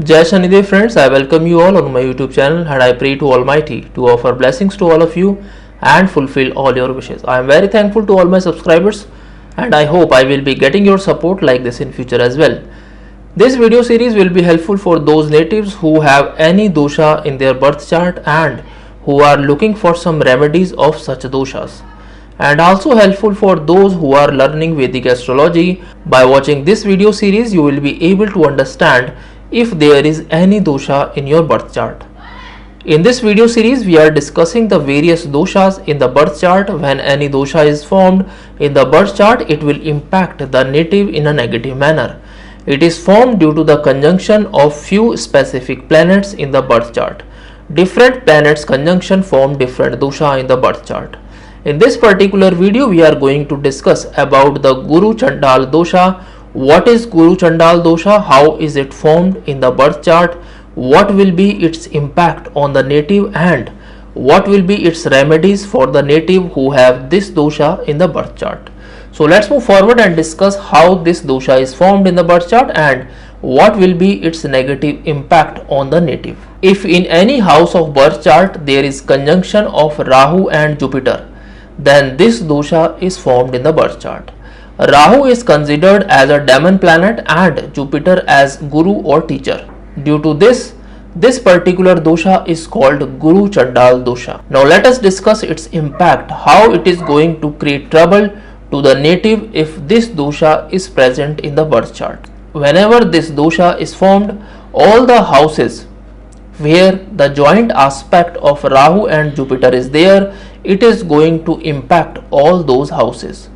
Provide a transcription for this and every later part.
Jai Shani friends, I welcome you all on my YouTube channel and I pray to Almighty to offer blessings to all of you and fulfill all your wishes. I am very thankful to all my subscribers and I hope I will be getting your support like this in future as well. This video series will be helpful for those natives who have any dosha in their birth chart and who are looking for some remedies of such doshas. And also helpful for those who are learning Vedic astrology. By watching this video series, you will be able to understand if there is any dosha in your birth chart. In this video series, we are discussing the various doshas in the birth chart. When any dosha is formed in the birth chart, it will impact the native in a negative manner. It is formed due to the conjunction of few specific planets in the birth chart. Different planets conjunction form different dosha in the birth chart. In this particular video, we are going to discuss about the Guru Chandal dosha. What is Guru Chandal dosha? How is it formed in the birth chart? What will be its impact on the native and what will be its remedies for the native who have this dosha in the birth chart? So let's move forward and discuss how this dosha is formed in the birth chart and what will be its negative impact on the native. If in any house of birth chart there is conjunction of Rahu and Jupiter, then this dosha is formed in the birth chart. Rahu is considered as a demon planet and Jupiter as guru or teacher. Due to this particular dosha is called Guru Chandal dosha. Now let us discuss its impact, how it is going to create trouble to the native if this dosha is present in the birth chart. Whenever this dosha is formed, all the houses where the joint aspect of Rahu and Jupiter is there, it is going to impact all those houses.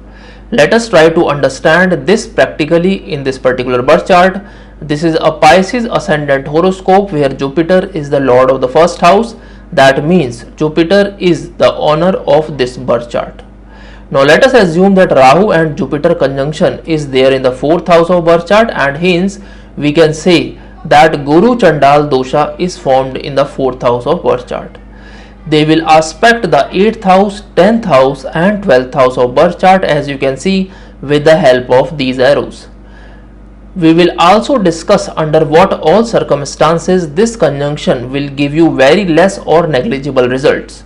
Let us try to understand this practically in this particular birth chart. This is a Pisces ascendant horoscope where Jupiter is the lord of the first house. That means Jupiter is the owner of this birth chart. Now let us assume that Rahu and Jupiter conjunction is there in the 4th house of birth chart and hence we can say that Guru Chandal dosha is formed in the 4th house of birth chart. They will aspect the 8th house, 10th house and 12th house of birth chart as you can see with the help of these arrows. We will also discuss under what all circumstances this conjunction will give you very less or negligible results.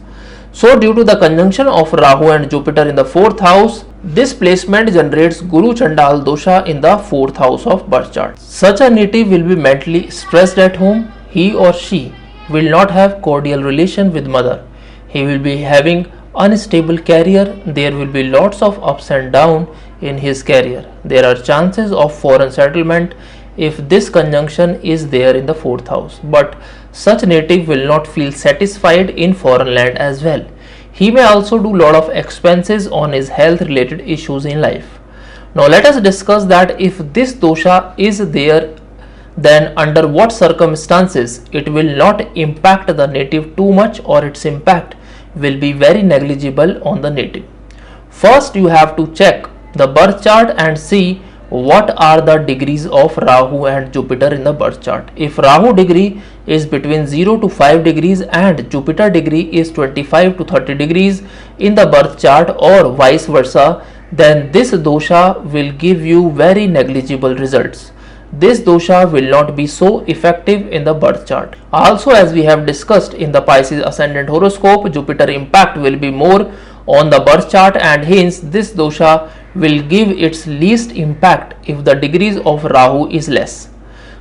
So due to the conjunction of Rahu and Jupiter in the 4th house, this placement generates Guru Chandal dosha in the 4th house of birth chart. Such a native will be mentally stressed at home. He or she will not have cordial relation with mother. He will be having unstable career. There will be lots of ups and downs in his career. There are chances of foreign settlement if this conjunction is there in the 4th house. But such native will not feel satisfied in foreign land as well. He may also do lot of expenses on his health related issues in life. Now let us discuss that if this dosha is there, then under what circumstances it will not impact the native too much or its impact will be very negligible on the native. First you have to check the birth chart and see what are the degrees of Rahu and Jupiter in the birth chart. If Rahu degree is between 0 to 5 degrees and Jupiter degree is 25 to 30 degrees in the birth chart or vice versa, then this dosha will give you very negligible results. This dosha will not be so effective in the birth chart. Also, as we have discussed in the Pisces ascendant horoscope, Jupiter impact will be more on the birth chart and hence this dosha will give its least impact if the degrees of Rahu is less.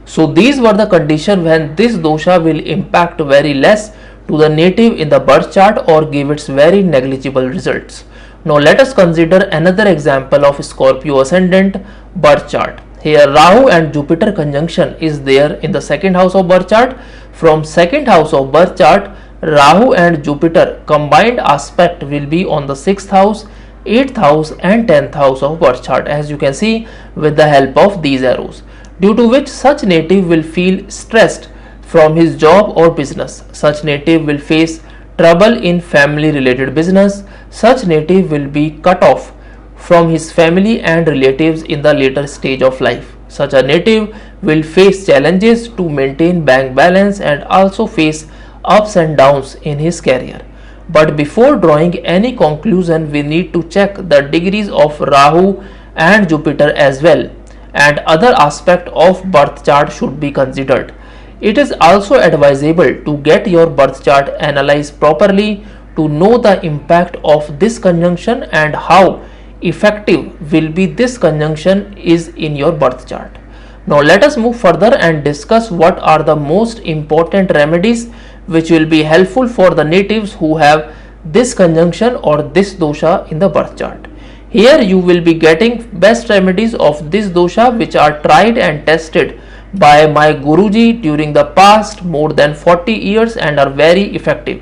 So these were the conditions when this dosha will impact very less to the native in the birth chart or give its very negligible results. Now let us consider another example of Scorpio ascendant birth chart. Here Rahu and Jupiter conjunction is there in the 2nd house of birth chart. From 2nd house of birth chart, Rahu and Jupiter combined aspect will be on the 6th house, 8th house and 10th house of birth chart as you can see with the help of these arrows, due to which such native will feel stressed from his job or business. Such native will face trouble in family related business. Such native will be cut off from his family and relatives in the later stage of life. Such a native will face challenges to maintain bank balance and also face ups and downs in his career. But before drawing any conclusion, we need to check the degrees of Rahu and Jupiter as well, and other aspect of birth chart should be considered. It is also advisable to get your birth chart analyzed properly to know the impact of this conjunction and how effective will be this conjunction is in your birth chart. Now let us move further and discuss what are the most important remedies which will be helpful for the natives who have this conjunction or this dosha in the birth chart. Here you will be getting best remedies of this dosha which are tried and tested by my Guruji during the past more than 40 years and are very effective.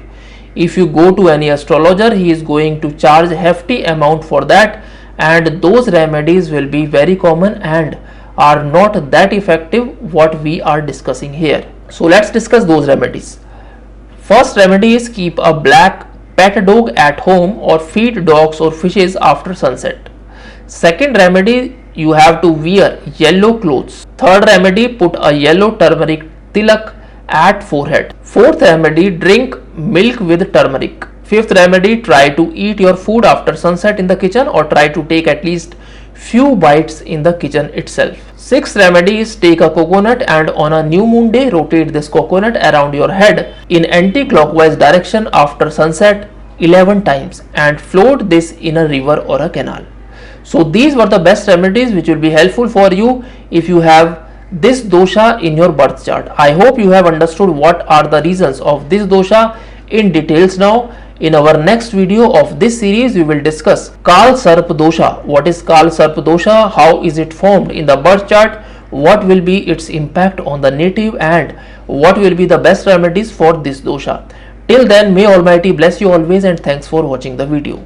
If you go to any astrologer, he is going to charge hefty amount for that, and those remedies will be very common and are not that effective what we are discussing here. So let's discuss those remedies. First remedy is keep a black pet dog at home or feed dogs or fishes after sunset. Second remedy, you have to wear yellow clothes. Third remedy, put a yellow turmeric tilak at forehead. Fourth remedy, drink milk with turmeric. Fifth remedy, try to eat your food after sunset in the kitchen or try to take at least few bites in the kitchen itself. Sixth remedy is take a coconut and on a new moon day rotate this coconut around your head in anti-clockwise direction after sunset 11 times and float this in a river or a canal. So these were the best remedies which will be helpful for you if you have this dosha in your birth chart. I hope you have understood what are the reasons of this dosha in details now. In our next video of this series, we will discuss Kal Sarp dosha. What is Kal Sarp dosha? How is it formed in the birth chart? What will be its impact on the native and what will be the best remedies for this dosha? Till then, may Almighty bless you always and thanks for watching the video.